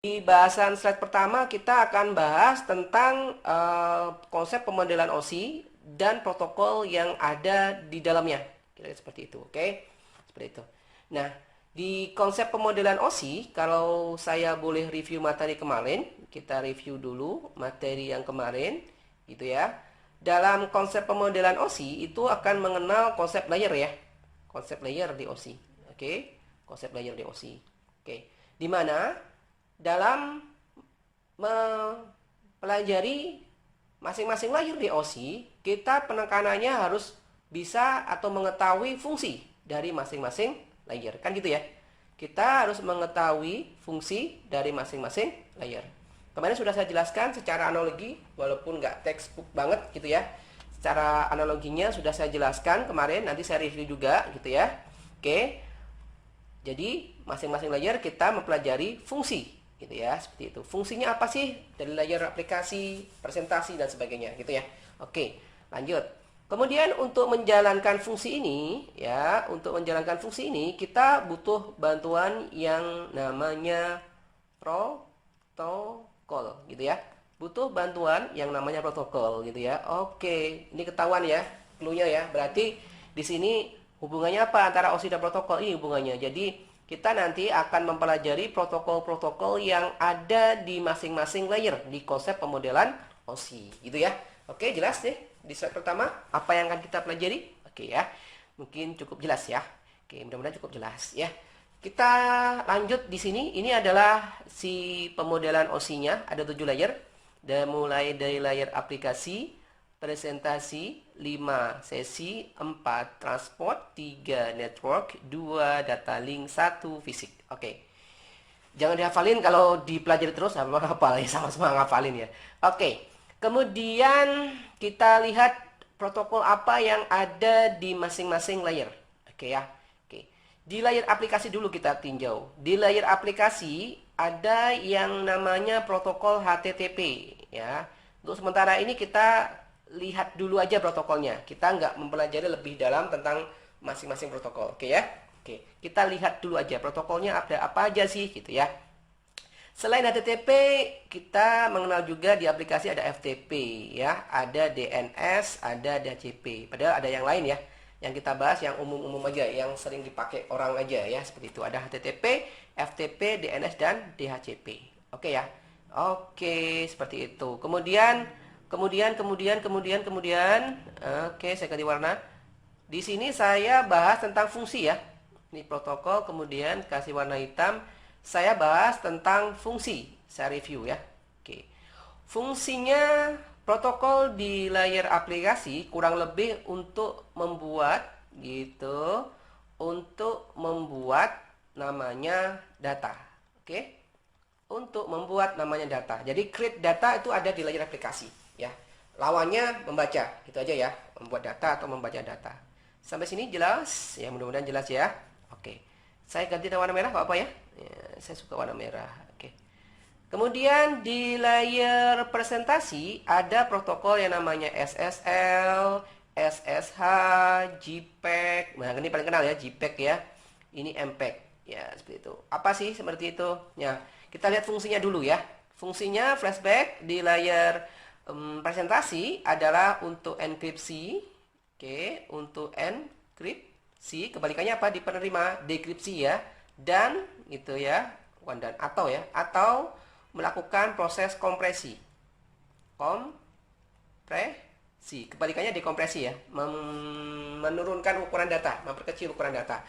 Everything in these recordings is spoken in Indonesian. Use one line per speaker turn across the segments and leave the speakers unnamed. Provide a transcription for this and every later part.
Di bahasan slide pertama kita akan bahas tentang konsep pemodelan OSI dan protokol yang ada di dalamnya. Kira-kira seperti itu, oke? Seperti itu. Nah, di konsep pemodelan OSI, kalau saya boleh review materi kemarin, kita review dulu materi yang kemarin, gitu ya. Dalam konsep pemodelan OSI itu akan mengenal konsep layer ya. Konsep layer di OSI, oke? Konsep layer di OSI. Oke. Di mana dalam mempelajari masing-masing layer di OSI, kita penekanannya harus bisa atau mengetahui fungsi dari masing-masing layer. Kan gitu ya. Kita harus mengetahui fungsi dari masing-masing layer. Kemarin sudah saya jelaskan secara analogi, walaupun nggak textbook banget gitu ya. Secara analoginya sudah saya jelaskan kemarin, nanti saya review juga gitu ya. Oke. Jadi masing-masing layer kita mempelajari fungsi gitu ya, seperti itu. Fungsinya apa sih dari layer aplikasi, presentasi dan sebagainya gitu ya. Oke, lanjut. Kemudian untuk menjalankan fungsi ini ya, untuk menjalankan fungsi ini kita butuh bantuan yang namanya protokol gitu ya. Butuh bantuan yang namanya protokol gitu ya. Oke, ini ketahuan ya, clue-nya ya. Berarti di sini hubungannya apa antara OSI dan protokol? Ini hubungannya. Jadi kita nanti akan mempelajari protokol-protokol yang ada di masing-masing layer di konsep pemodelan OSI gitu ya. Oke, jelas deh di slide pertama apa yang akan kita pelajari? Oke ya. Mungkin cukup jelas ya. Oke, mudah-mudahan cukup jelas ya. Kita lanjut di sini. Ini adalah si pemodelan OSI-nya, ada 7 layer. Dan mulai dari layer aplikasi, presentasi, 5 sesi, 4 transport, 3 network, 2 data link, 1 fisik. Oke. Jangan dihafalin, kalau dipelajari terus sama hafal ya, sama-sama ngafalin ya. Oke. Kemudian kita lihat protokol apa yang ada di masing-masing layer. Oke ya. Oke. Di layer aplikasi dulu kita tinjau. Di layer aplikasi ada yang namanya protokol HTTP ya. Untuk sementara ini kita lihat dulu aja protokolnya. Kita nggak mempelajari lebih dalam tentang masing-masing protokol. Oke ya. Oke, kita lihat dulu aja protokolnya ada apa aja sih gitu ya. Selain HTTP, kita mengenal juga di aplikasi ada FTP ya, ada DNS, ada DHCP. Padahal ada yang lain ya. Yang kita bahas yang umum-umum aja, yang sering dipakai orang aja ya, seperti itu. Ada HTTP, FTP, DNS dan DHCP. Oke ya. Oke, seperti itu. Kemudian, oke, saya ganti warna. Di sini saya bahas tentang fungsi ya. Ini protokol, kemudian kasih warna hitam. Saya bahas tentang fungsi. Saya review ya. Oke. Fungsinya protokol di layer aplikasi kurang lebih untuk membuat gitu, untuk membuat namanya data. Oke. Untuk membuat namanya data. Jadi create data itu ada di layer aplikasi ya. Lawannya membaca, gitu aja ya. Membuat data atau membaca data. Sampai sini jelas? Ya, mudah-mudahan jelas ya. Oke. Saya ganti warna merah apa ya? Ya, saya suka warna merah. Oke. Kemudian di layer presentasi ada protokol yang namanya SSL, SSH, JPEG. Nah, ini paling kenal ya, JPEG ya. Ini MPEG. Ya, seperti itu. Apa sih seperti itu? Ya, kita lihat fungsinya dulu ya. Fungsinya flashback di layar presentasi adalah untuk enkripsi. Oke, untuk enkripsi. Kebalikannya apa? Di penerima dekripsi ya. Dan gitu ya. Dan atau ya. Atau melakukan proses kompresi. Kompresi. Kebalikannya dekompresi ya. Menurunkan ukuran data. Memperkecil ukuran data.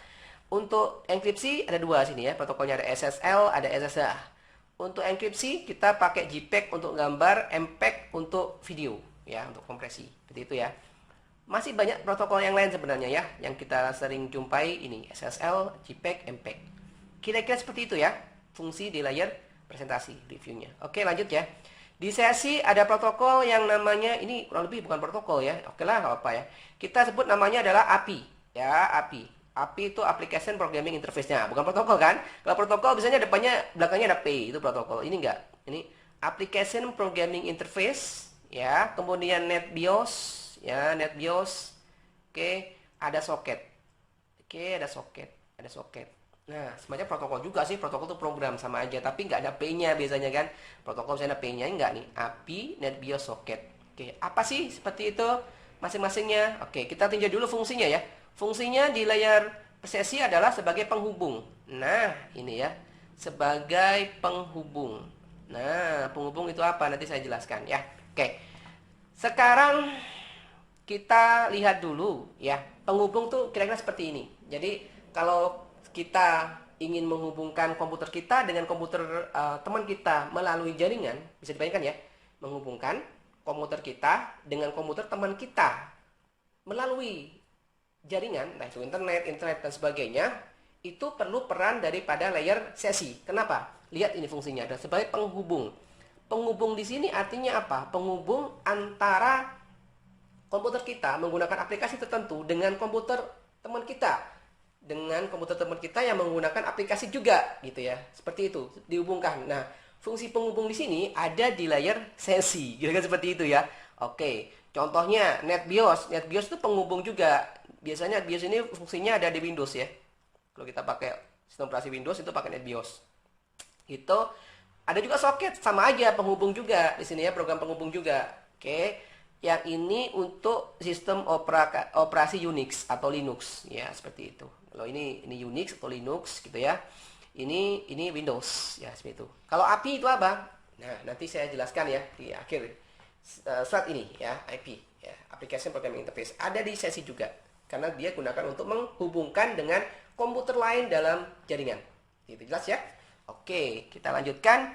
Untuk enkripsi ada dua sini ya. Protokolnya ada SSL, ada SSH. Untuk enkripsi kita pakai JPEG untuk gambar, MPEG untuk video ya, untuk kompresi. Seperti itu ya. Masih banyak protokol yang lain sebenarnya ya, yang kita sering jumpai ini SSL, JPEG, MPEG. Kira-kira seperti itu ya, fungsi di layer presentasi reviewnya. Oke, lanjut ya. Di sesi ada protokol yang namanya, ini kurang lebih bukan protokol ya. Oke lah, nggak apa ya. Kita sebut namanya adalah API ya, API. API itu Application Programming Interface-nya, bukan protokol kan? Kalau protokol biasanya belakangnya ada P, itu protokol. Ini enggak. Ini Application Programming Interface ya, kemudian NetBIOS ya, NetBIOS. Oke, ada soket. Oke, ada soket, ada soket. Nah, semacam protokol juga sih. Protokol itu program sama aja, tapi nggak ada P-nya biasanya kan. Protokol misalnya ada P-nya, nggak nih. API NetBIOS Socket. Oke, apa sih seperti itu masing-masingnya? Oke, kita tinjau dulu fungsinya ya. Fungsinya di layar sesi adalah sebagai penghubung. Nah, ini ya, sebagai penghubung. Nah, penghubung itu apa? Nanti saya jelaskan ya. Oke, sekarang kita lihat dulu ya. Penghubung tuh kira-kira seperti ini. Jadi kalau kita ingin menghubungkan komputer kita dengan komputer teman kita melalui jaringan, bisa dibayangkan ya, menghubungkan komputer kita dengan komputer teman kita melalui jaringan, nah itu internet dan sebagainya, itu perlu peran daripada layer sesi. Kenapa? Lihat ini fungsinya, dan sebagai penghubung. Penghubung di sini artinya apa? Penghubung antara komputer kita menggunakan aplikasi tertentu dengan komputer teman kita, dengan komputer teman kita yang menggunakan aplikasi juga, gitu ya. Seperti itu dihubungkan. Nah, fungsi penghubung di sini ada di layar sesi, kira-kira seperti itu ya. Oke, contohnya NetBIOS. NetBIOS itu penghubung juga. Biasanya NetBIOS ini fungsinya ada di Windows ya. Kalau kita pakai sistem operasi Windows itu pakai NetBIOS. Itu ada juga soket, sama aja penghubung juga di sini ya, program penghubung juga. Oke. Yang ini untuk sistem operasi Unix atau Linux ya, seperti itu. Kalau ini Unix atau Linux gitu ya. Ini Windows ya, seperti itu. Kalau API itu apa? Nah, nanti saya jelaskan ya di akhir slide ini ya, IP ya, Application Programming Interface. Ada di sesi juga karena dia gunakan untuk menghubungkan dengan komputer lain dalam jaringan. Itu jelas ya? Oke, kita lanjutkan.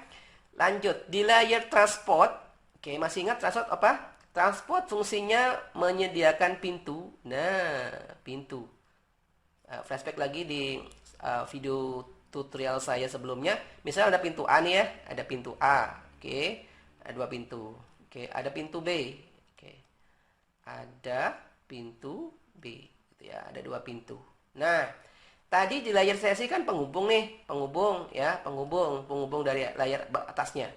Lanjut di layar transport. Oke, masih ingat transport apa? Transport fungsinya menyediakan pintu. Nah, pintu. Flashback lagi di video tutorial saya sebelumnya. Misalnya ada pintu A nih ya, ada pintu A. Oke, ada 2 pintu. Oke, ada pintu B. Oke. Ada pintu B gitu ya, ada 2 pintu. Nah, tadi di layar sesi kan penghubung nih, penghubung ya, penghubung dari layar atasnya.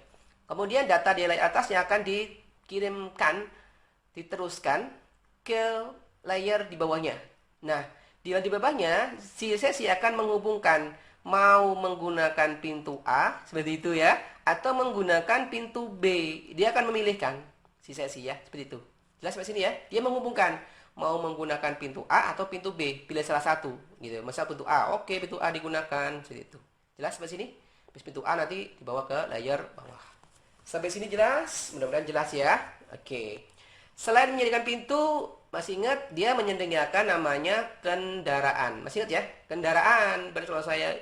Kemudian data di layar atasnya akan dikirimkan, diteruskan ke layar di bawahnya. Nah, di layar di bawahnya si sesi akan menghubungkan mau menggunakan pintu A seperti itu ya, atau menggunakan pintu B. Dia akan memilihkan si sesi ya, seperti itu. Jelas sampai sini ya? Dia menghubungkan mau menggunakan pintu A atau pintu B, pilih salah satu gitu. Misal pintu A, oke, pintu A digunakan seperti itu. Jelas sampai sini? Habis pintu A nanti dibawa ke layar bawah. Sampai sini jelas? Mudah-mudahan jelas ya. Oke. Selain menyediakan pintu, masih ingat dia menyediakan namanya kendaraan. Masih ingat ya? Kendaraan. Berarti kalau saya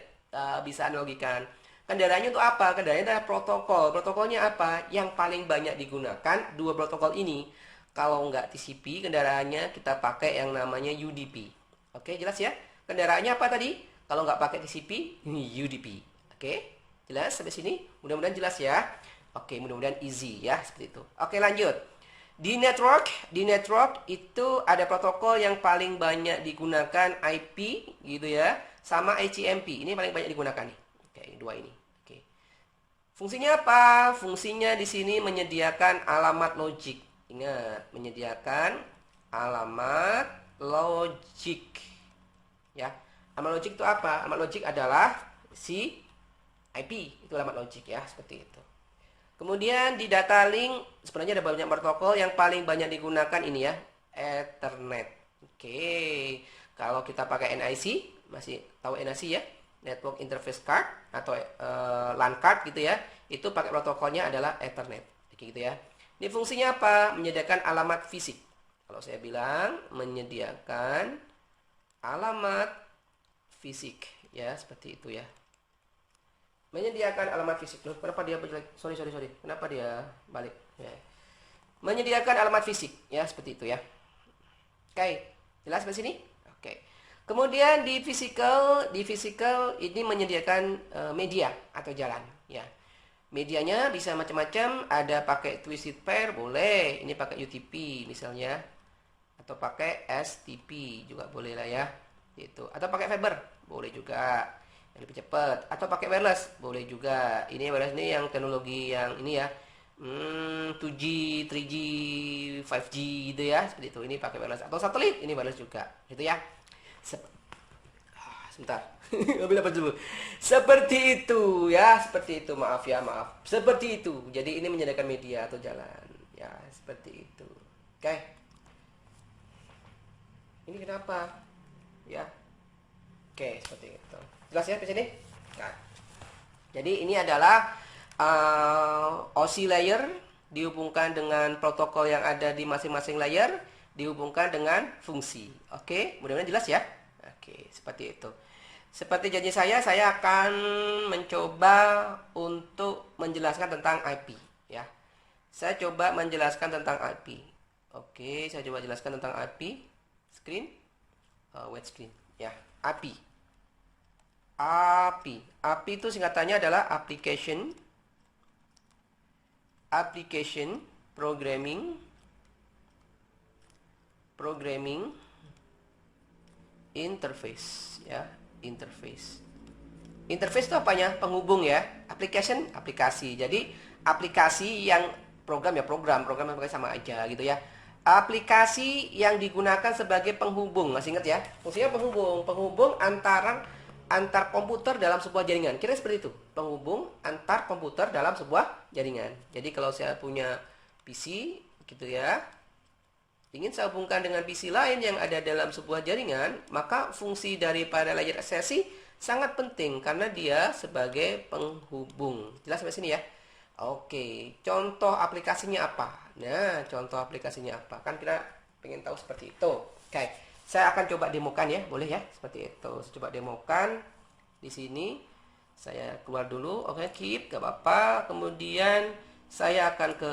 bisa analogikan. Kendaraannya untuk apa? Kendaraannya adalah protokol. Protokolnya apa? Yang paling banyak digunakan 2 protokol ini. Kalau nggak TCP, kendaraannya kita pakai yang namanya UDP. Oke, jelas ya? Kendaraannya apa tadi? Kalau nggak pakai TCP, UDP. Oke, jelas sampai sini? Mudah-mudahan jelas ya. Oke, mudah-mudahan easy ya, seperti itu. Oke, lanjut. Di network itu ada protokol yang paling banyak digunakan IP gitu ya, sama HCMP. Ini paling banyak digunakan nih. Oke, 2 ini. Oke. Fungsinya apa? Fungsinya di sini menyediakan alamat logik. Ingat, menyediakan alamat logik. Ya. Alamat logik itu apa? Alamat logik adalah si IP, itu alamat logik ya, seperti itu. Kemudian di data link sebenarnya ada banyak protokol, yang paling banyak digunakan ini ya, Ethernet. Oke. Kalau kita pakai NIC, masih tahu NIC ya? Network Interface Card atau LAN card gitu ya. Itu pakai protokolnya adalah Ethernet. Gitu ya. Ini fungsinya apa? Menyediakan alamat fisik. Kalau saya bilang menyediakan alamat fisik ya, seperti itu ya. Menyediakan alamat fisik. Loh, kenapa dia jelek? Sorry. Kenapa dia balik? Ya. Menyediakan alamat fisik ya, seperti itu ya. Oke, jelas sampai sini? Oke. Kemudian di physical ini menyediakan media atau jalan ya. Medianya bisa macam-macam, ada pakai twisted pair boleh, ini pakai UTP misalnya, atau pakai STP juga boleh lah ya, gitu. Atau pakai fiber boleh juga, yang lebih cepat, atau pakai wireless boleh juga. Ini wireless ini yang teknologi yang ini ya, 2G, 3G, 5G gitu ya, seperti itu. Ini pakai wireless atau satelit, ini wireless juga, gitu ya. Sebentar. Mobil apa subuh? Seperti itu ya, seperti itu. Maaf ya, maaf. Seperti itu. Jadi ini menyediakan media atau jalan. Ya, seperti itu. Oke. Ini kenapa? Ya. Oke, seperti itu. Jelas ya di sini? Nah. Jadi ini adalah OSI layer dihubungkan dengan protokol yang ada di masing-masing layer, dihubungkan dengan fungsi. Oke, mudah-mudahan jelas ya. Oke, seperti itu. Seperti janji saya akan mencoba untuk menjelaskan tentang IP ya. Saya coba menjelaskan tentang IP. Oke, saya coba jelaskan tentang IP. Screen, wet screen ya. IP. API itu singkatannya adalah application programming interface ya. Interface itu apanya? Penghubung ya. Application, aplikasi. Jadi aplikasi yang program sama aja gitu ya. Aplikasi yang digunakan sebagai penghubung, masih ingat ya? Fungsinya penghubung antar komputer dalam sebuah jaringan. Kira seperti itu. Penghubung antar komputer dalam sebuah jaringan. Jadi kalau saya punya PC gitu ya, ingin saya hubungkan dengan PC lain yang ada dalam sebuah jaringan, maka fungsi daripada layar aksesi sangat penting karena dia sebagai penghubung. Jelas sampai sini ya? Oke, contoh aplikasinya apa? Nah, contoh aplikasinya apa? Kan kita pengen tahu seperti itu. Oke. Saya akan coba demokan ya, boleh ya? Seperti itu. Saya coba demokan di sini. Saya keluar dulu. Oke, keep, gak apa-apa. Kemudian saya akan ke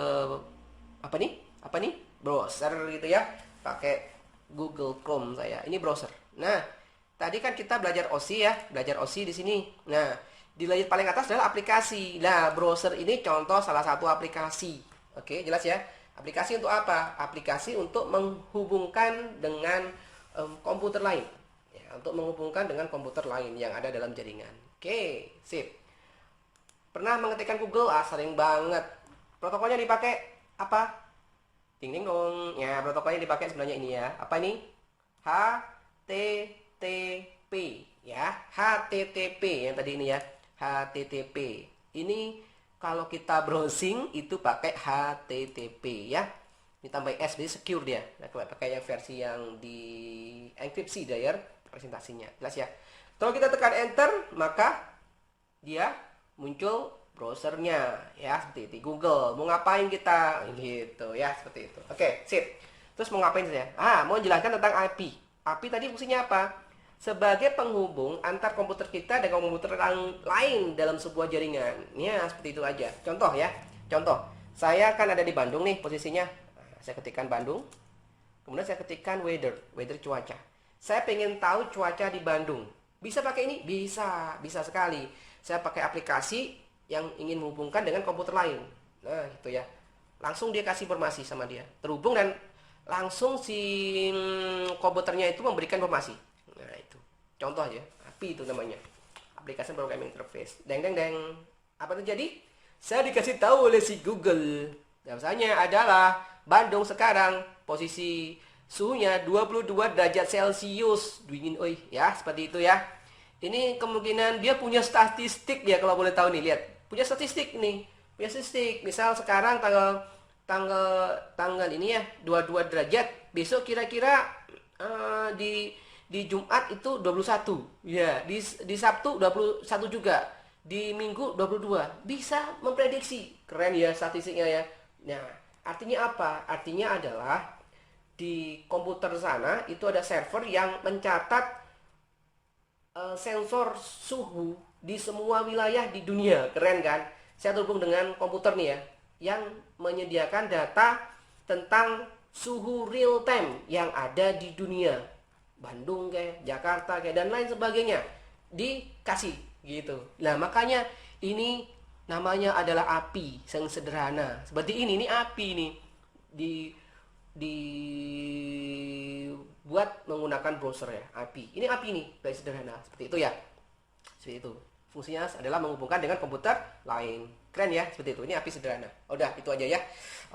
apa nih? Browser gitu ya. Pakai Google Chrome saya. Ini browser. Nah, tadi kan kita belajar OSI ya, belajar OSI di sini. Nah, di layar paling atas adalah aplikasi. Nah, browser ini contoh salah satu aplikasi. Oke, jelas ya? Aplikasi untuk apa? Aplikasi untuk menghubungkan dengan komputer lain ya, untuk menghubungkan dengan komputer lain yang ada dalam jaringan. Oke, sip. Pernah mengetikkan Google? Sering banget. Protokolnya dipakai apa? Ding ding dong. Ya, protokolnya dipakai sebenarnya ini ya. Apa ini? HTTP ya. HTTP yang tadi ini ya. HTTP. Ini kalau kita browsing itu pakai HTTP ya. Ditambah S, jadi secure dia. Nah, pakai yang versi yang di enkripsi layar presentasinya. Jelas ya? Kalau kita tekan enter, maka dia muncul browsernya ya, seperti itu. Google. Mau ngapain kita? Gitu ya, seperti itu. Oke, sip. Terus mau ngapain saya? Mau jelaskan tentang IP. IP tadi fungsinya apa? Sebagai penghubung antar komputer kita dengan komputer lain dalam sebuah jaringan. Ya, seperti itu aja. Contoh ya. Contoh. Saya kan ada di Bandung nih posisinya. Saya ketikkan Bandung, kemudian saya ketikkan weather cuaca. Saya pengen tahu cuaca di Bandung. Bisa pakai ini? Bisa sekali. Saya pakai aplikasi yang ingin menghubungkan dengan komputer lain. Nah, gitu ya. Langsung dia kasih informasi sama dia. Terhubung dan langsung si komputernya itu memberikan informasi. Nah, itu. Contoh aja. API itu namanya. Aplikasi Programming Interface. Deng. Apa terjadi? Saya dikasih tahu oleh si Google. Dasarnya adalah Bandung sekarang posisi suhunya 22 derajat Celcius. Dingin oi ya, seperti itu ya. Ini kemungkinan dia punya statistik ya kalau boleh tahu nih, lihat. Punya statistik nih. Punya statistik. Misal sekarang tanggal ini ya 22 derajat, besok kira-kira di Jumat itu 21. Ya, di Sabtu 21 juga. Di Minggu 22. Bisa memprediksi. Keren ya statistiknya ya. Nah, artinya apa? Artinya adalah di komputer sana itu ada server yang mencatat sensor suhu di semua wilayah di dunia. Keren kan? Saya terhubung dengan komputer nih ya, yang menyediakan data tentang suhu real time yang ada di dunia. Bandung kayak, Jakarta kayak, dan lain sebagainya. Dikasih gitu. Nah, makanya ini namanya adalah API yang sederhana. Seperti ini API nih. Dibuat menggunakan browser ya, API. Ini API nih, dari sederhana. Seperti itu ya. Seperti itu. Fungsinya adalah menghubungkan dengan komputer lain. Keren ya, seperti itu. Ini API sederhana. Udah, itu aja ya.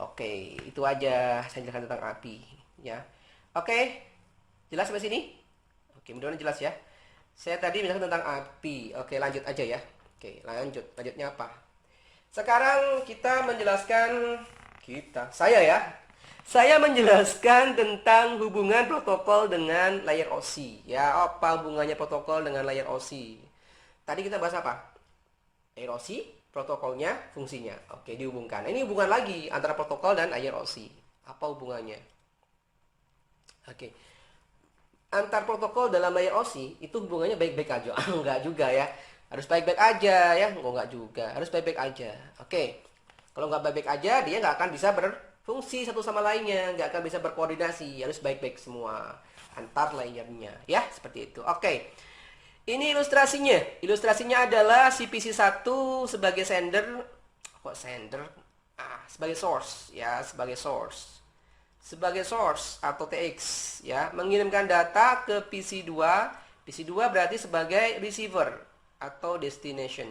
Oke, itu aja saya jelaskan tentang API ya. Oke. Jelas sampai sini? Oke, mudah-mudahan jelas ya. Saya tadi misalkan tentang API. Oke, lanjut aja ya. Oke, lanjut. Lanjutnya apa? Sekarang kita menjelaskan saya ya. Saya menjelaskan tentang hubungan protokol dengan layer OSI. Ya, apa hubungannya protokol dengan layer OSI? Tadi kita bahas apa? Layer OSI, protokolnya, fungsinya. Oke, dihubungkan. Ini hubungan lagi antara protokol dan layer OSI. Apa hubungannya? Oke. Antar protokol dalam layer OSI itu hubungannya baik-baik aja. Enggak juga ya. Harus baik-baik aja ya. Enggak juga. Harus baik-baik aja. Oke. Kalau nggak baik-baik aja, dia nggak akan bisa berfungsi satu sama lainnya. Nggak akan bisa berkoordinasi. Harus baik-baik semua. Antar layernya. Ya, seperti itu. Oke. Ini ilustrasinya. Ilustrasinya adalah si PC1 sebagai sender. Kok sender? Sebagai source. Ya, sebagai source. Sebagai source atau TX ya, mengirimkan data ke PC2. PC2 berarti sebagai receiver atau destination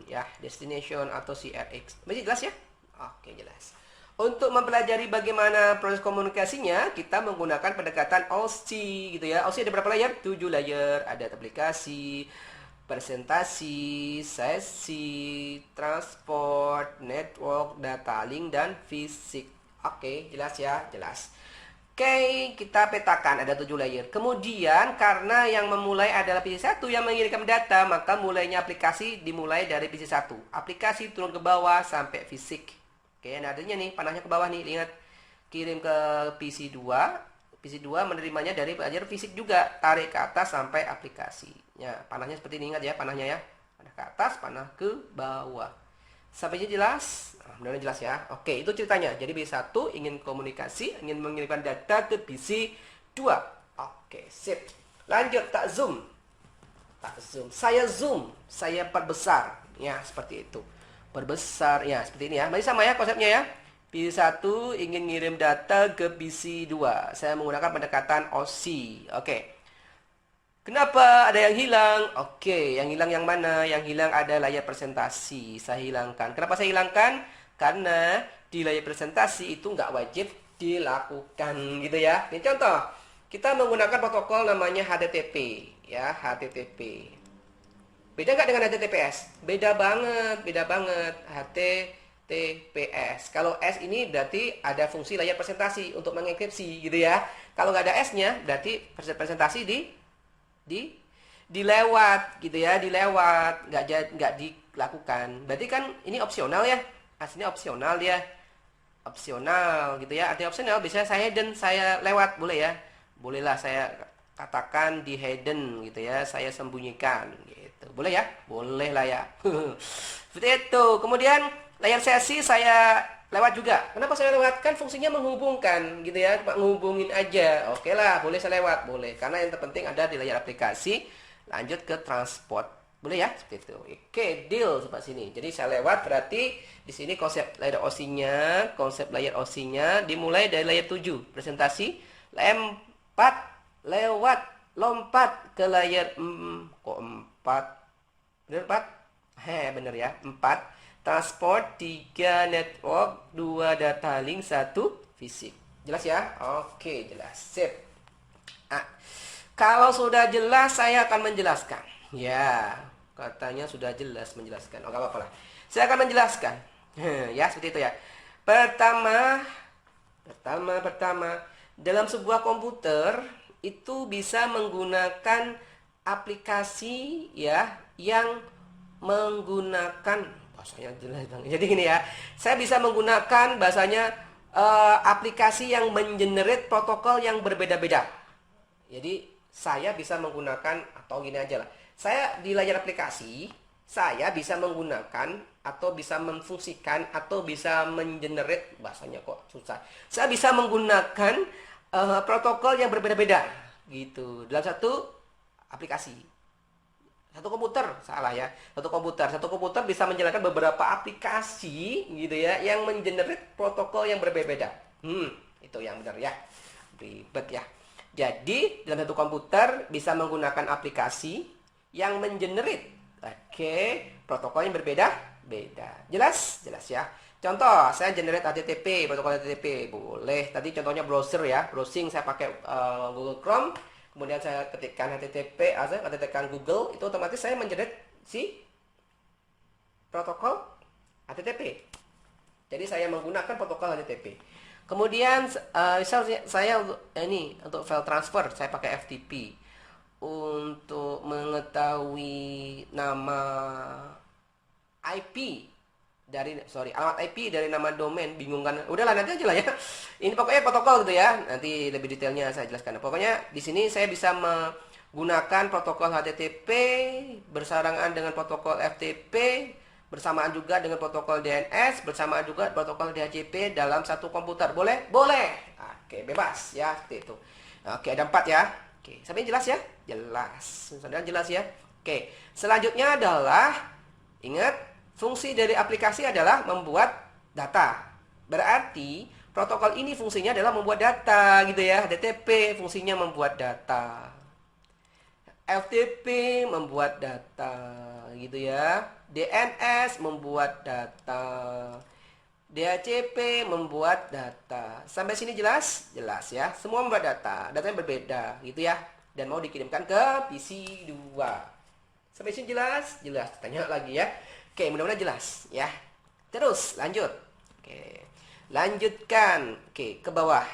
ya, destination atau CRX. Masih jelas ya? Oke, jelas. Untuk mempelajari bagaimana proses komunikasinya, kita menggunakan pendekatan OSI gitu ya. OSI ada berapa layer? 7 layer. Ada aplikasi, presentasi, sesi, transport, network, data link, dan fisik. Oke, jelas ya? Jelas. Oke, kita petakan ada 7 layer. Kemudian, karena yang memulai adalah PC1 yang mengirimkan data, maka mulainya aplikasi dimulai dari PC1. Aplikasi turun ke bawah sampai fisik. Oke, nah adanya nih, panahnya ke bawah nih, lihat. Kirim ke PC2. PC2 menerimanya dari pelajar fisik juga, tarik ke atas sampai aplikasi. Ya, panahnya seperti ini, ingat ya panahnya ya. Panah ke atas, panah ke bawah. Sampai jelas? Mudah-mudahan jelas ya. Oke, itu ceritanya. Jadi PC1 ingin komunikasi, ingin mengirimkan data ke PC2. Oke, sip. Lanjut, tak zoom. Tak zoom. Saya perbesar. Ya, seperti itu. Perbesar, ya seperti ini ya. Masih sama ya konsepnya ya. PC1 ingin ngirim data ke PC2. Saya menggunakan pendekatan OSI. Oke. Kenapa ada yang hilang? Oke, yang hilang yang mana? Yang hilang ada layar presentasi. Saya hilangkan. Kenapa saya hilangkan? Karena di layar presentasi itu nggak wajib dilakukan gitu ya. Ini contoh. Kita menggunakan protokol namanya HTTP. Ya, HTTP. Beda nggak dengan HTTPS? Beda banget, HTTPS. Kalau S ini berarti ada fungsi layar presentasi untuk mengenkripsi gitu ya. Kalau nggak ada S-nya, berarti presentasi dilewat gitu ya, dilewat, nggak dilakukan. Berarti kan ini opsional ya, aslinya opsional ya, opsional gitu ya. Artinya opsional bisa saya hidden, saya lewat boleh ya, bolehlah saya katakan di hidden gitu ya, saya sembunyikan gitu, boleh ya, boleh lah ya. Seperti itu. Kemudian layar sesi saya lewat juga. Kenapa saya lewat? Kan fungsinya menghubungkan gitu ya, cuma ngehubungin aja. Oke lah, boleh saya lewat, boleh. Karena yang terpenting ada di layar aplikasi. Lanjut ke transport, boleh ya, seperti itu. Oke, deal seperti sini. Jadi saya lewat berarti di sini konsep layar OSI-nya, dimulai dari layar 7, presentasi, lewat, lompat ke layar kok 4? Bener 4? Bener ya, 4. Transport, 3 network, 2 data link, 1 fisik. Jelas ya? Oke, jelas. Sip. Kalau sudah jelas, saya akan menjelaskan. Ya, katanya sudah jelas menjelaskan. Oh, gak apa-apa lah. Saya akan menjelaskan. Ya, seperti itu ya. Pertama, dalam sebuah komputer, itu bisa menggunakan aplikasi ya, yang menggunakan bahasanya jelas bang. Jadi gini ya, saya bisa menggunakan bahasanya aplikasi yang mengenerate protokol yang berbeda-beda. Jadi saya bisa menggunakan atau gini aja lah. Saya di layar aplikasi, saya bisa menggunakan atau bisa memfungsikan atau bisa mengenerate, bahasanya kok susah. Saya bisa menggunakan protokol yang berbeda-beda gitu dalam satu aplikasi. Satu komputer satu komputer bisa menjalankan beberapa aplikasi gitu ya, yang mengenerate protokol yang berbeda-beda. Itu yang benar ya, ribet ya. Jadi dalam satu komputer bisa menggunakan aplikasi yang mengenerate protokol yang berbeda-beda. Jelas ya. Contoh, saya generate HTTP, protokol HTTP boleh. Tadi contohnya browser ya, browsing saya pakai Google Chrome. kemudian saya ketikkan HTTP, atau ketikkan Google, itu otomatis saya menjerat si protokol HTTP. Jadi saya menggunakan protokol HTTP. Kemudian misalnya saya untuk file transfer saya pakai FTP. Untuk mengetahui nama IP alamat IP dari nama domain, bingung kan? Udahlah, nanti aja lah ya. Ini pokoknya protokol gitu ya. Nanti lebih detailnya saya jelaskan. Pokoknya di sini saya bisa menggunakan protokol HTTP bersarangan dengan protokol FTP, bersamaan juga dengan protokol DNS, bersamaan juga protokol DHCP dalam satu komputer. Boleh? Boleh. Oke, bebas ya, seperti itu. Oke, ada 4 ya. Oke, sampai jelas ya? Jelas. Sudah jelas ya? Oke, selanjutnya adalah ingat, fungsi dari aplikasi adalah membuat data. Berarti protokol ini fungsinya adalah membuat data gitu ya. HTTP fungsinya membuat data. FTP membuat data gitu ya. DNS membuat data. DHCP membuat data. Sampai sini jelas? Jelas ya. Semua membuat data. Datanya berbeda gitu ya. Dan mau dikirimkan ke PC 2. Sampai sini jelas? Jelas. Tanya lagi ya. Oke, mudah-mudahan jelas ya. Terus lanjut. Oke. Lanjutkan. Oke, ke bawah.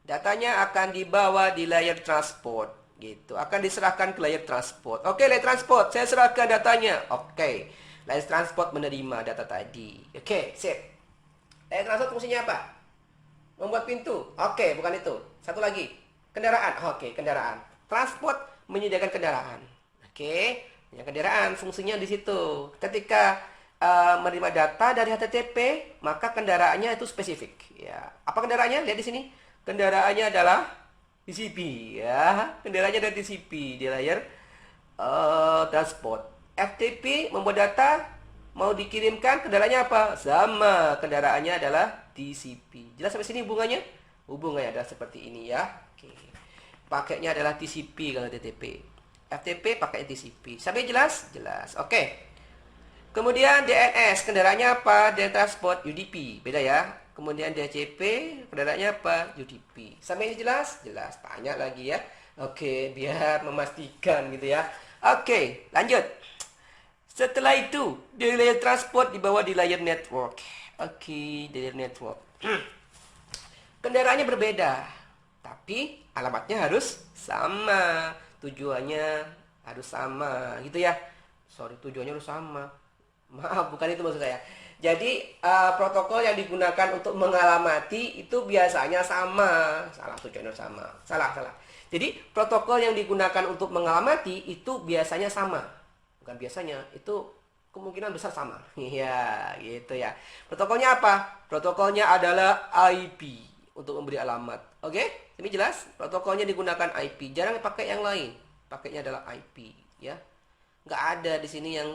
Datanya akan dibawa di layer transport gitu. Akan diserahkan ke layer transport. Oke, layer transport, saya serahkan datanya. Oke. Layer transport menerima data tadi. Oke, sip. Layer transport fungsinya apa? Membuat pintu. Oke, bukan itu. Satu lagi. Kendaraan. Oke, kendaraan. Transport menyediakan kendaraan. Oke. Ya, kendaraan fungsinya di situ. Ketika menerima data dari HTTP, maka kendaraannya itu spesifik. Ya, apa kendaraannya? Lihat di sini. Kendaraannya adalah TCP. Ya, kendaraannya dari TCP di layar transport. FTP membuat data mau dikirimkan, kendaraannya apa? Sama, kendaraannya adalah TCP. Jelas sampai sini hubungannya? Hubungannya adalah seperti ini ya. Oke. Pakainya adalah TCP kalau HTTP. FTP pakai TCP. Sampai jelas? Jelas. Oke. Kemudian DNS, kendaraannya apa? Data Transport UDP. Beda ya. Kemudian DHCP, kendaraannya apa? UDP. Sampai ini jelas? Jelas. Tanya lagi ya. Oke, biar memastikan gitu ya. Oke, lanjut. Setelah itu, dari layer transport dibawa di layer network. Oke, di layer network. Kendaraannya berbeda, tapi alamatnya harus sama. Tujuannya harus sama gitu ya. Sorry, tujuannya harus sama. Maaf, bukan itu maksud saya. Jadi protokol yang digunakan untuk mengalamati itu biasanya sama. Salah, tujuannya sama. Salah. Jadi protokol yang digunakan untuk mengalamati itu biasanya sama. Bukan biasanya, itu kemungkinan besar sama. Iya, gitu ya. Protokolnya apa? Protokolnya adalah IP untuk memberi alamat. Oke? Ini jelas? Protokolnya digunakan IP. Jarang pakai yang lain. Pakainya adalah IP, ya. Nggak ada di sini yang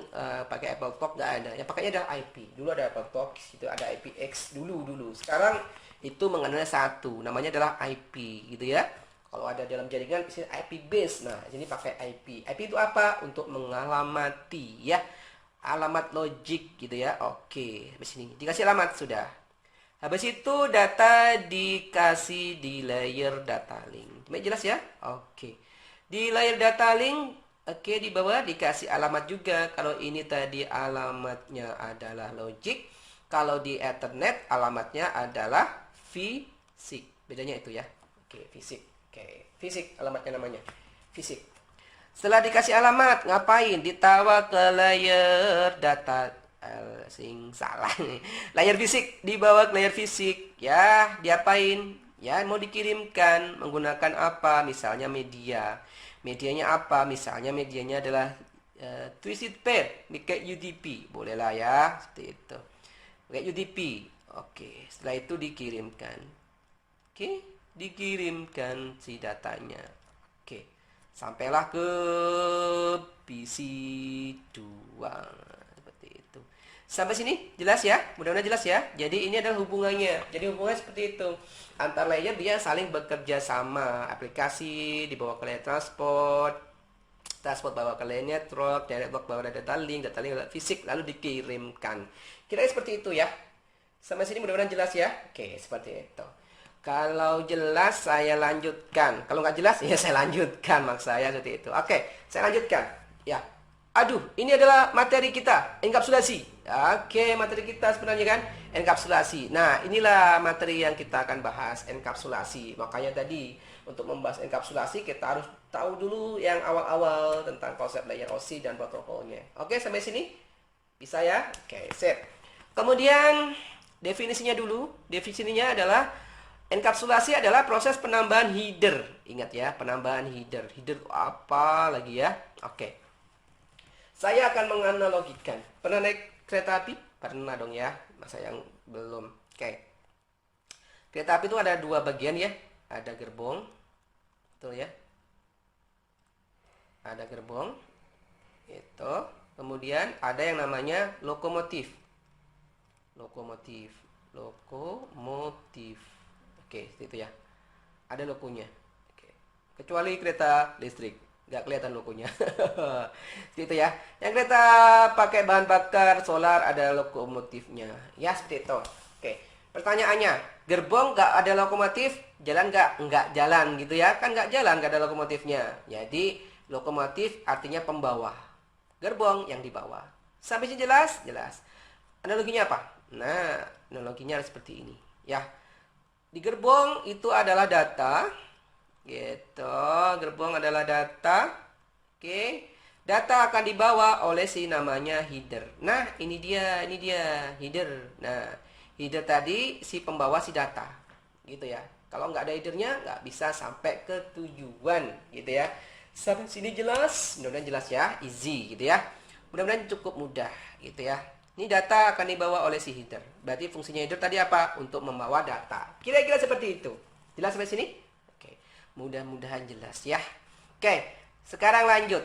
pakai AppleTalk, nggak ada. Yang pakainya adalah IP. Dulu ada AppleTalk, itu ada IPX dulu. Sekarang itu mengenalnya satu, namanya adalah IP, gitu ya. Kalau ada dalam jaringan, di sini IP base. Nah, di sini pakai IP. IP itu apa? Untuk mengalamati, ya. Alamat logik, gitu ya. Oke, habis ini dikasih alamat sudah. Habis itu data dikasih di layer data link. Cuma jelas ya? Oke. Di layer data link, oke, di bawah dikasih alamat juga. Kalau ini tadi alamatnya adalah logic. Kalau di Ethernet alamatnya adalah fisik. Bedanya itu ya. Oke, fisik. Oke, fisik alamatnya namanya. Fisik. Setelah dikasih alamat, ngapain? Ditawa ke layer data salah. Layar fisik, dibawa ke layar fisik. Ya, diapain? Ya, mau dikirimkan menggunakan apa? Misalnya media. Medianya apa? Misalnya medianya adalah twisted pair, pakai UDP. Bolehlah ya, seperti itu. Pakai UDP. Oke, setelah itu dikirimkan. Oke, dikirimkan si datanya. Oke, sampailah ke PC 2. Sampai sini jelas ya? Mudah-mudahan jelas ya. Jadi ini adalah hubungannya. Jadi hubungannya seperti itu. Antar layer dia saling bekerja sama. Aplikasi dibawa ke layer transport, transport bawa ke layer network, network bawa data link fisik lalu dikirimkan. Kira-kira seperti itu ya. Sampai sini mudah-mudahan jelas ya. Oke, seperti itu. Kalau jelas saya lanjutkan. Kalau nggak jelas ya saya lanjutkan, maksud saya seperti itu. Oke, saya lanjutkan. Ya. Aduh, ini adalah materi kita, enkapsulasi. Oke, materi kita sebenarnya kan enkapsulasi. Nah, inilah materi yang kita akan bahas, enkapsulasi. Makanya tadi untuk membahas enkapsulasi kita harus tahu dulu yang awal-awal tentang konsep layer OSI dan protokolnya. Oke, sampai sini? Bisa ya? Oke, sip. Kemudian definisinya dulu. Definisinya adalah enkapsulasi adalah proses penambahan header. Ingat ya, penambahan header. Header apa lagi ya? Oke. Saya akan menganalogikan. Pernah naik kereta api? Pernah dong ya. Masa yang belum. Oke. Kereta api itu ada dua bagian ya. Ada gerbong. Betul ya. Ada gerbong. Itu. Kemudian ada yang namanya lokomotif. Lokomotif. Oke, itu ya. Ada lokonya. Oke. Kecuali kereta listrik, nggak kelihatan lokonya. Itu ya. Yang kereta pakai bahan bakar solar ada lokomotifnya. Ya, seperti itu. Oke. Pertanyaannya, gerbong nggak ada lokomotif, jalan nggak? Nggak jalan gitu ya. Kan nggak jalan, nggak ada lokomotifnya. Jadi, lokomotif artinya pembawa. Gerbong yang dibawa. Sampai sini jelas? Jelas. Analoginya apa? Nah, analoginya seperti ini. Ya. Di gerbong itu adalah data, gitu. Gerbong adalah data, oke. Data akan dibawa oleh si namanya header. Nah, ini dia header. Nah, header tadi si pembawa si data, gitu ya. Kalau nggak ada headernya, nggak bisa sampai ke tujuan, gitu ya. Sampai sini jelas? Mudah-mudahan jelas ya, easy, gitu ya. Mudah-mudahan cukup mudah, gitu ya. Ini data akan dibawa oleh si header. Berarti fungsinya header tadi apa? Untuk membawa data. Kira-kira seperti itu. Jelas sampai sini? Oke. Mudah-mudahan jelas ya. Oke. Sekarang lanjut.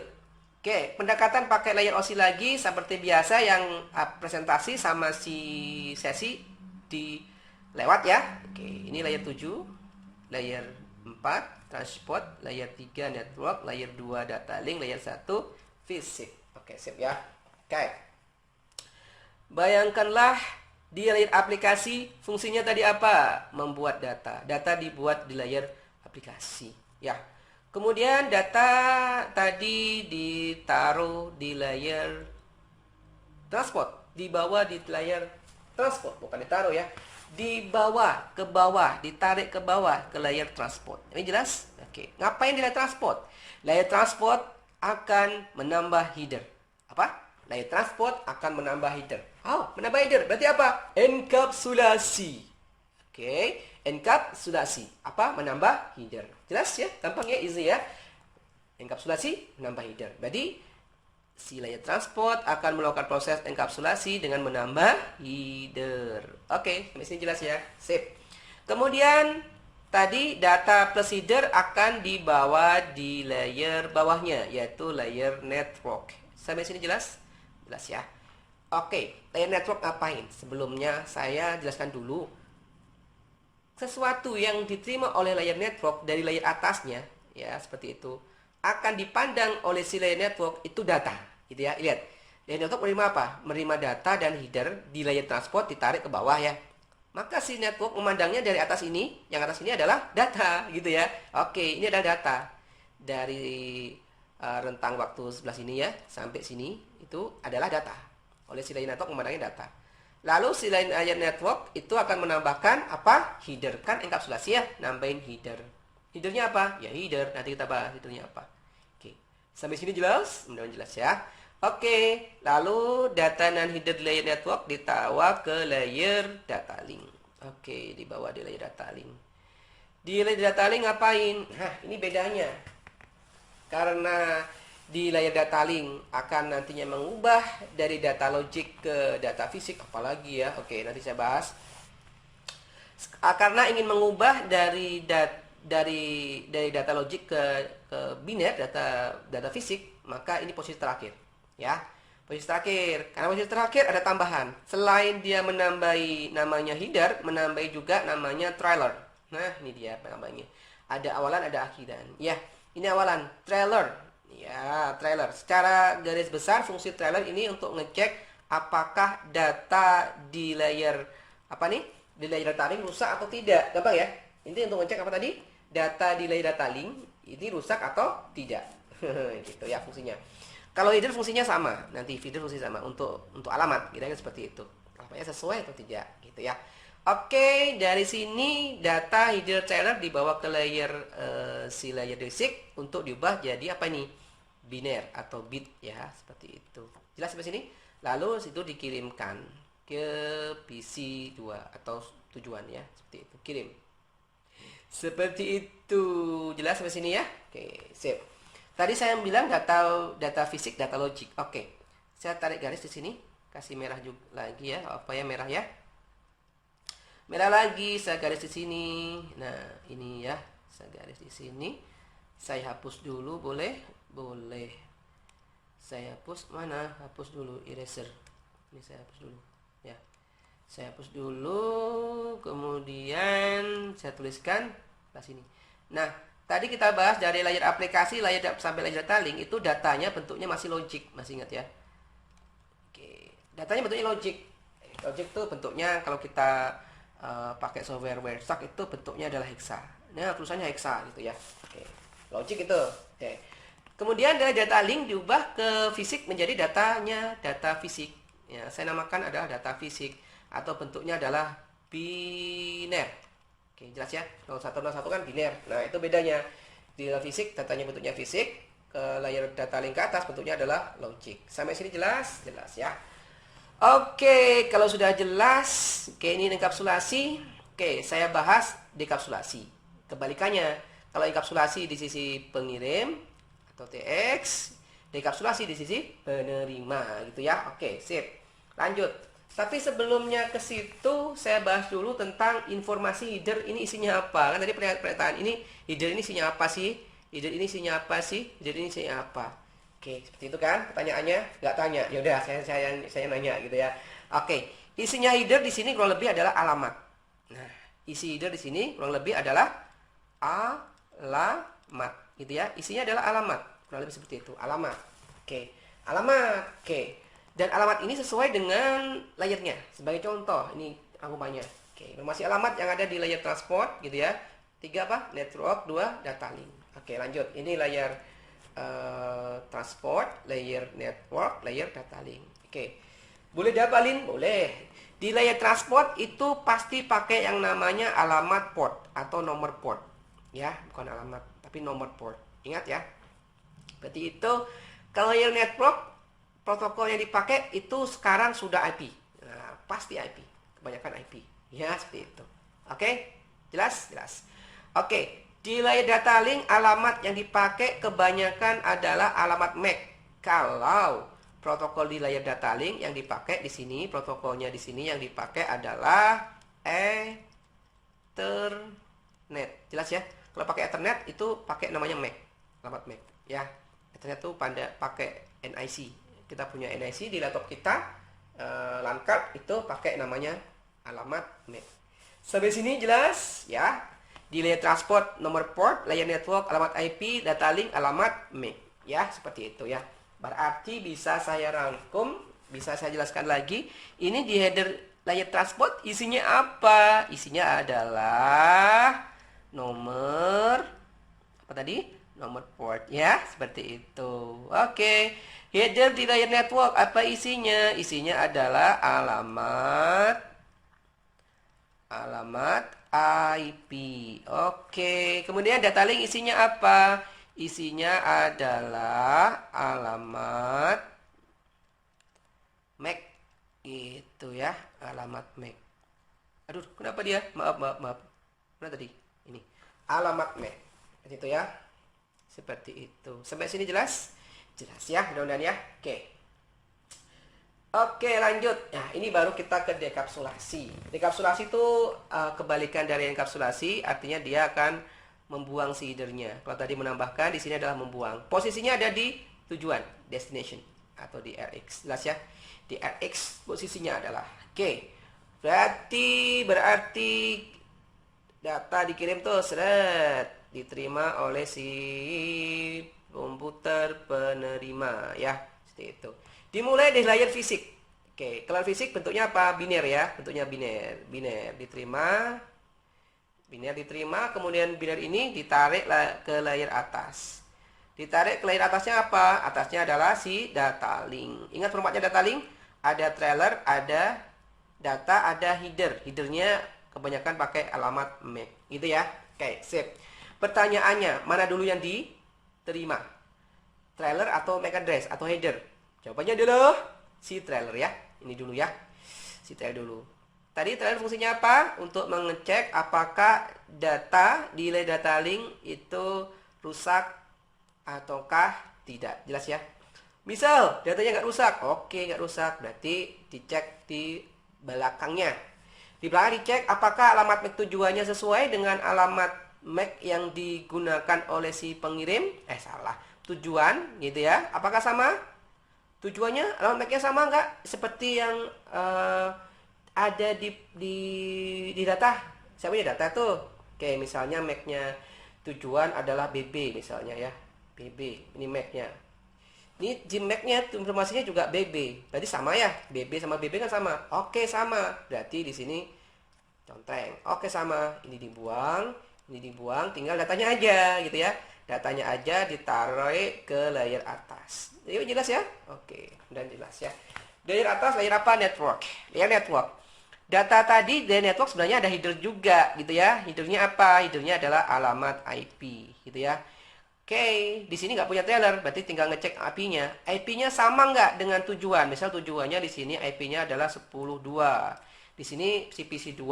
Oke. Pendekatan pakai layer OSI lagi. Seperti biasa yang presentasi sama si sesi di lewat ya. Oke. Ini layer 7. Layer 4. Transport. Layer 3 network. Layer 2 data link. Layer 1 fisik. Oke. Sip ya. Oke. Bayangkanlah di layar aplikasi fungsinya tadi apa? Membuat data. Data dibuat di layar aplikasi. Ya. Kemudian data tadi ditaruh di layar transport. Dibawa di layar transport. Bukan ditaruh ya. Dibawa ke bawah. Ditarik ke bawah ke layar transport. Ini jelas? Oke. Ngapain di layar transport? Layar transport akan menambah header. Apa? Layar transport akan menambah header. Oh, menambah header. Berarti apa? Enkapsulasi. Oke. Enkapsulasi. Apa? Menambah header. Jelas ya? Gampang ya? Easy ya? Enkapsulasi, menambah header. Berarti, si layar transport akan melakukan proses enkapsulasi dengan menambah header. Oke. Sampai sini jelas ya? Sip. Kemudian, tadi data plus header akan dibawa di layer bawahnya, yaitu layer network. Sampai sini jelas? Jelas ya. Oke, layer network ngapain? Sebelumnya saya jelaskan dulu. Sesuatu yang diterima oleh layer network dari layer atasnya, ya seperti itu, akan dipandang oleh si layer network itu data, gitu ya. Lihat, layer network menerima apa? Menerima data dan header di layer transport ditarik ke bawah ya. Maka si network memandangnya dari atas ini, yang atas ini adalah data, gitu ya. Oke, ini adalah data dari rentang waktu sebelah sini ya sampai sini itu adalah data. Oleh si layer network memandangnya data. Lalu si layer network itu akan menambahkan apa? Header. Kan enkapsulasi ya, nambahin header. Headernya apa? Ya header. Nanti kita bahas headernya apa. Oke. Sampai sini jelas? Mudah-mudahan jelas ya. Oke. Lalu data dan header layer network ditawa ke layer data link. Oke, dibawa di layer data link. Di layer data link ngapain? Nah, ini bedanya. Karena di layer data link akan nantinya mengubah dari data logik ke data fisik, apalagi ya. Oke, nanti saya bahas. Karena ingin mengubah dari data logik ke biner, data fisik, maka ini posisi terakhir, ya. Posisi terakhir. Karena posisi terakhir ada tambahan. Selain dia menambahi namanya header, menambahi juga namanya trailer. Nah, ini dia namanya. Ada awalan, ada akhiran. Ya. Ini awalan, trailer. Ya, trailer. Secara garis besar fungsi trailer ini untuk ngecek apakah data di layer apa nih? Di layer data link rusak atau tidak. Gampang ya? Ini untuk ngecek apa tadi? Data di layer data link ini rusak atau tidak. Gitu ya fungsinya. Kalau header fungsinya sama, nanti header fungsinya sama untuk alamat, kira-kira seperti itu. Alamatnya sesuai atau tidak, gitu ya. Oke, dari sini data header trailer dibawa ke layer si layer basic untuk diubah jadi apa ini? Biner atau bit ya, seperti itu. Jelas sampai sini? Lalu situ dikirimkan ke PC 2 atau tujuan ya, seperti itu. Kirim. Seperti itu. Jelas sampai sini ya? Oke, sip. Tadi saya bilang data fisik, data logik. Oke. Saya tarik garis di sini, kasih merah juga lagi ya. Apa ya merah ya? Merah lagi, saya garis di sini. Nah, ini ya. Saya garis di sini. Saya hapus dulu, boleh? Boleh. Saya hapus mana? Hapus dulu eraser. Ini saya hapus dulu ya. Saya hapus dulu, kemudian saya tuliskan di sini. Nah, tadi kita bahas dari layer aplikasi, sampai layer data link itu datanya bentuknya masih logic, masih ingat ya? Oke, datanya bentuknya logic. Logic itu bentuknya kalau kita pakai software Wireshark itu bentuknya adalah hexa. Nah, tulisannya hexa gitu ya. Oke, logic itu. Oke. Kemudian dari data link diubah ke fisik menjadi datanya data fisik. Ya, saya namakan adalah data fisik atau bentuknya adalah biner. Oke, jelas ya. 0101 kan biner. Nah, itu bedanya. Di fisik datanya bentuknya fisik, ke layer data link ke atas bentuknya adalah logic. Sampai sini jelas? Jelas ya. Oke, kalau sudah jelas, oke ini enkapsulasi. Oke, saya bahas dekapsulasi. Kebalikannya, kalau enkapsulasi di sisi pengirim atau TX, dekapsulasi di sisi penerima gitu ya. Oke, sip. Lanjut. Tapi sebelumnya ke situ saya bahas dulu tentang informasi header ini isinya apa. Kan tadi pernyataan ini header ini isinya apa sih? Header ini isinya apa sih? Header ini isinya apa? Oke, seperti itu kan pertanyaannya? Nggak tanya. Ya udah, saya nanya gitu ya. Oke, isinya header di sini kurang lebih adalah alamat. Nah, isi header di sini kurang lebih adalah alamat, gitu ya. Isinya adalah alamat, kurang lebih seperti itu. Alamat. Oke, alamat. Oke, dan alamat ini sesuai dengan layernya. Sebagai contoh, ini rumahnya. Oke, informasi alamat yang ada di layer transport, gitu ya. 3 apa? Network, 2 data link. Oke, lanjut. Ini layar transport, layer network, layer data link. Oke. Boleh dapalin? Boleh. Di layer transport itu pasti pakai yang namanya alamat port atau nomor port. Ya, bukan alamat, tapi nomor port. Ingat ya. Berarti itu kalau layer network protokol yang dipakai itu sekarang sudah IP. Nah, pasti IP. Kebanyakan IP. Ya, seperti itu. Oke? Jelas? Jelas. Oke. Di layer data link alamat yang dipakai kebanyakan adalah alamat MAC. Kalau protokol di layer data link yang dipakai di sini, protokolnya di sini yang dipakai adalah Ethernet. Jelas ya? Kalau pakai Ethernet itu pakai namanya MAC, alamat MAC ya. Ethernet itu pakai NIC. Kita punya NIC di laptop kita, LAN card itu pakai namanya alamat MAC. Sampai sini jelas ya? Di layer transport nomor port, layer network alamat IP, data link alamat MAC. Ya, seperti itu ya. Berarti bisa saya rangkum, bisa saya jelaskan lagi. Ini di header layer transport isinya apa? Isinya adalah nomor apa tadi? Nomor port ya, seperti itu. Oke. Header di layer network apa isinya? Isinya adalah alamat IP. Oke, kemudian data link isinya apa? Isinya adalah alamat MAC. Gitu ya, alamat MAC. Aduh, kenapa dia? Maaf. Mana tadi? Ini. Alamat MAC. Itu ya. Seperti itu. Sampai sini jelas? Jelas ya, mudah-mudahan ya. Oke. Oke, lanjut. Nah, ini baru kita ke dekapsulasi. Dekapsulasi itu kebalikan dari enkapsulasi, artinya dia akan membuang si headernya. Kalau tadi menambahkan, di sini adalah membuang. Posisinya ada di tujuan, destination, atau di RX. Jelas ya? Di RX posisinya adalah. Oke, berarti data dikirim tuh, seret, diterima oleh si komputer penerima, ya. Seperti itu. Dimulai dari layer fisik. Oke, kalau fisik bentuknya apa? Biner ya, bentuknya biner. Biner diterima Biner diterima, kemudian biner ini ditarik ke layer atas. Ditarik ke layer atasnya apa? Atasnya adalah si data link. Ingat formatnya data link? Ada trailer, ada data, ada header. Headernya kebanyakan pakai alamat MAC. Gitu ya. Oke, sip. Pertanyaannya, mana dulu yang diterima? Trailer atau MAC address atau header? Jawabannya dulu si trailer ya. Ini dulu ya. Si trailer dulu. Tadi trailer fungsinya apa? Untuk mengecek apakah data di layer data link itu rusak ataukah tidak. Jelas ya? Misal datanya nggak rusak. Oke, nggak rusak. Berarti dicek di belakangnya. Di belakang dicek apakah alamat MAC tujuannya sesuai dengan alamat MAC yang digunakan oleh si pengirim. Salah. Tujuan gitu ya. Apakah sama? Tujuannya alamat MAC-nya sama nggak? Seperti yang ada di data. Saya punya data tuh. Oke, misalnya MAC-nya tujuan adalah BB misalnya ya. BB, ini MAC-nya. Ini Gmac-nya informasinya juga BB. Berarti sama ya? BB sama BB kan sama. Oke, sama. Berarti di sini conteng. Oke, sama. Ini dibuang, tinggal datanya aja gitu ya. Datanya aja ditaruh ke layer atas. Jadi jelas ya? Oke, dan jelas ya. Layer atas, layer apa? Network. Layer network. Data tadi dari network sebenarnya ada header juga gitu ya. Headernya apa? Headernya adalah alamat IP gitu ya. Oke, di sini nggak punya trailer, berarti tinggal ngecek IP-nya. IP-nya sama nggak dengan tujuan? Misal tujuannya di sini IP-nya adalah 10.2. Di sini CPC2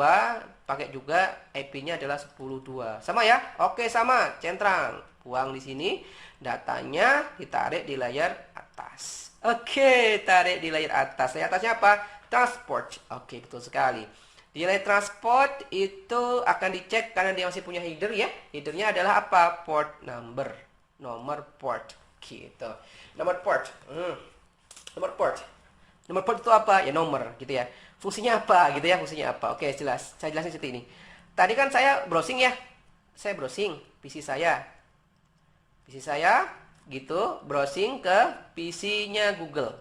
pakai juga IP-nya adalah 10.2. Sama ya? Oke, sama. Centrang. Buang di sini. Datanya ditarik di layar atas. Oke, tarik di layar atas. Layar atasnya apa? Transport. Oke, betul sekali. Di layer transport itu akan dicek karena dia masih punya header ya. Headernya adalah apa? Port number. Nomor port. Gitu. Nomor port. Nomor port. Nomor port itu apa? Ya nomor gitu ya. Fungsinya apa gitu ya? Fungsinya apa? Oke, jelas. Saya jelasin seperti ini. Tadi kan saya browsing ya. Saya browsing PC saya. PC saya gitu, browsing ke PC-nya Google.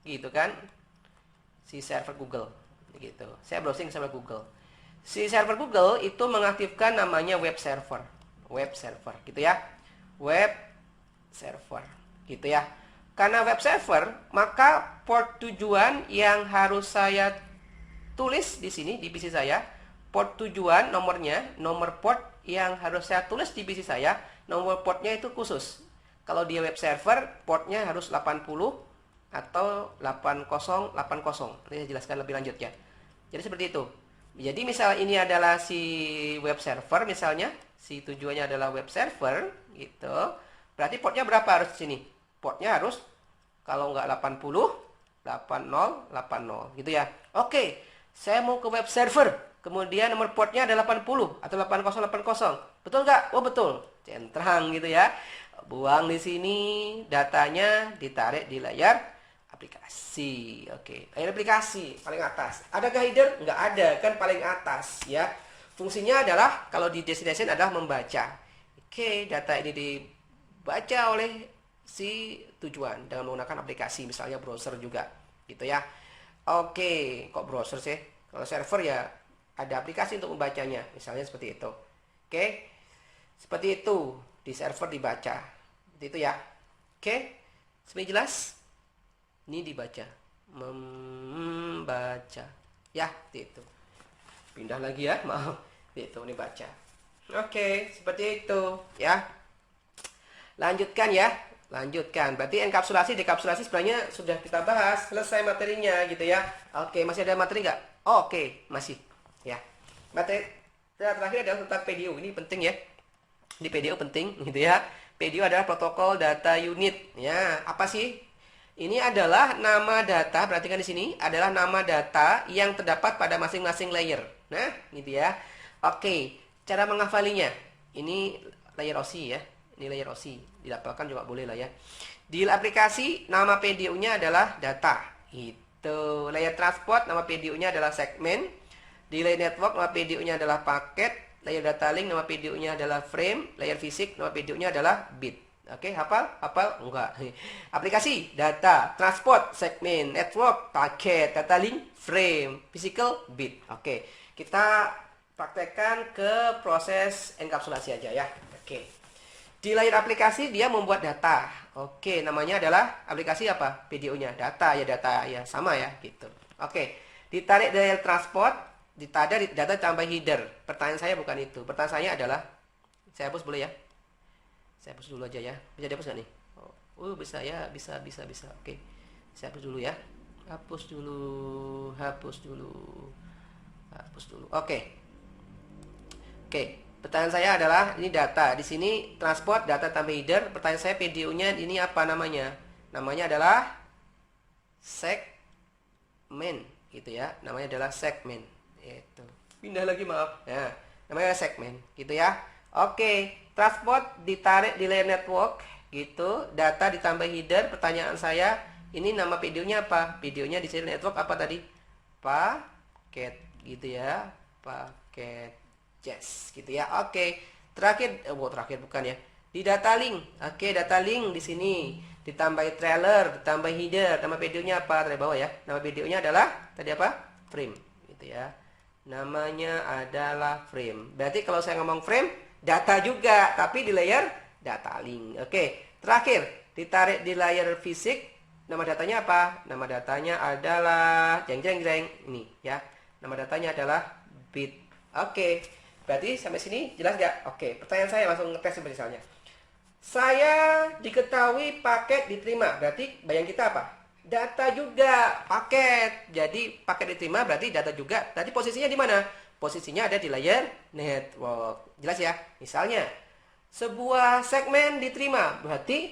Gitu kan? Si server Google gitu. Saya browsing sama Google. Si server Google itu mengaktifkan namanya web server. Web server gitu ya. Web server gitu ya. Karena web server, maka port tujuan yang harus saya tulis di sini di PC saya, port tujuan nomornya, nomor port yang harus saya tulis di PC saya, nomor portnya itu khusus. Kalau dia web server, portnya harus 80 atau 8080. Nanti saya jelaskan lebih lanjut ya. Jadi seperti itu. Jadi misal ini adalah si web server misalnya, si tujuannya adalah web server gitu. Berarti portnya berapa harus di sini? Portnya harus kalau nggak 80, 8080 gitu ya. Oke, saya mau ke web server. Kemudian nomor portnya ada 80 atau 8080. Betul nggak? Oh betul. Centrang gitu ya. Buang di sini, datanya ditarik di layar aplikasi. Oke, layar aplikasi paling atas. Adakah header? Nggak ada, kan paling atas ya. Fungsinya adalah kalau di destination adalah membaca. Oke, data ini dibaca oleh si tujuan dengan menggunakan aplikasi, misalnya browser juga, gitu ya. Oke, kok browser sih? Kalau server ya ada aplikasi untuk membacanya, misalnya seperti itu. Oke, seperti itu di server dibaca, seperti itu ya. Oke, seperti jelas. Ini dibaca, membaca, ya, itu. Pindah lagi ya, maaf, itu ini baca. Oke, seperti itu, ya. Lanjutkan ya, lanjutkan. Berarti enkapsulasi, dekapsulasi sebenarnya sudah kita bahas, selesai materinya gitu ya. Oke, masih ada materi nggak? Oh, oke, masih, ya. Materi terakhir adalah tentang PDU, ini penting ya. Di PDU penting, gitu ya. PDU adalah protokol data unit, ya. Apa sih? Ini adalah nama data, perhatikan di sini, adalah nama data yang terdapat pada masing-masing layer. Nah, gitu ya. Oke, cara menghafalinya. Ini layer OC ya. Ini layer OC. Didapatkan juga boleh lah ya. Di aplikasi, nama PDU-nya adalah data. Itu. Layer transport, nama PDU-nya adalah segmen. Di layer network, nama PDU-nya adalah paket. Layer data link, nama PDU-nya adalah frame. Layer fisik, nama PDU-nya adalah bit. Oke, hafal? Hafal? Enggak. Aplikasi, data, transport, segmen, network, paket, data link, frame, physical, bit. Oke, kita praktekkan ke proses enkapsulasi aja ya. Oke. Di layar aplikasi dia membuat data. Oke, namanya adalah aplikasi apa? Videonya, data ya sama ya gitu. Oke. Ditarik dari transport, data tambah header. Pertanyaan saya bukan itu. Pertanyaan saya adalah, saya hapus boleh ya? Saya hapus dulu aja ya. Bisa dihapus nggak nih? Oh, bisa ya, bisa. Oke. Saya hapus dulu ya. Hapus dulu. Oke. Pertanyaan saya adalah ini data. Di sini transport data tambah header. Pertanyaan saya videonya ini apa namanya? Namanya adalah segmen gitu ya. Namanya adalah segmen. Itu. Pindah lagi maaf. Nah, namanya segmen gitu ya. Oke, transport ditarik di layer network gitu. Data ditambah header. Pertanyaan saya, ini nama videonya apa? Videonya di layer network apa tadi? Paket gitu ya. Paket Jazz gitu ya. Oke. Terakhir bukan ya. Di data link. Oke, data link di sini ditambah trailer, ditambah header. Nama videonya apa? Dari bawah ya. Nama videonya adalah tadi apa? Frame gitu ya. Namanya adalah frame. Berarti kalau saya ngomong frame, data juga, tapi di layer data link. Oke. Terakhir, ditarik di layer fisik. Nama datanya apa? Nama datanya adalah jeng ini ya. Nama datanya adalah bit. Oke. Berarti sampai sini jelas nggak? Oke, pertanyaan saya langsung ngetes misalnya. Saya diketahui paket diterima. Berarti bayang kita apa? Data juga, paket. Jadi paket diterima berarti data juga. Tadi posisinya di mana? Posisinya ada di layer network. Jelas ya? Misalnya, sebuah segmen diterima. Berarti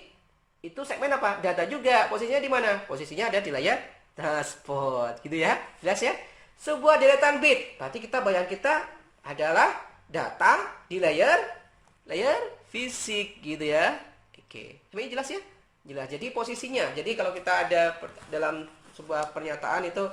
itu segmen apa? Data juga. Posisinya di mana? Posisinya ada di layar transport. Gitu ya? Jelas ya? Sebuah deretan bit. Berarti bayang kita adalah data di layer fisik gitu ya. Oke, ini jelas ya? Jelas. Jadi posisinya. Jadi kalau kita ada dalam sebuah pernyataan itu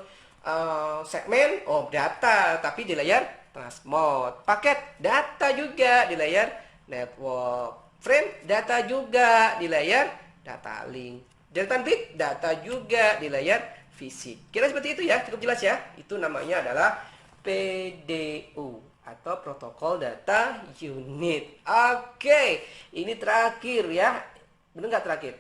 segmen, data, tapi di layar transport. Paket, data juga di layar network. Frame, data juga di layar data link. Deretan bit, data juga di layar fisik. Kira seperti itu ya, cukup jelas ya. Itu namanya adalah PDU atau protokol data unit. Oke, ini terakhir ya. Benar nggak terakhir?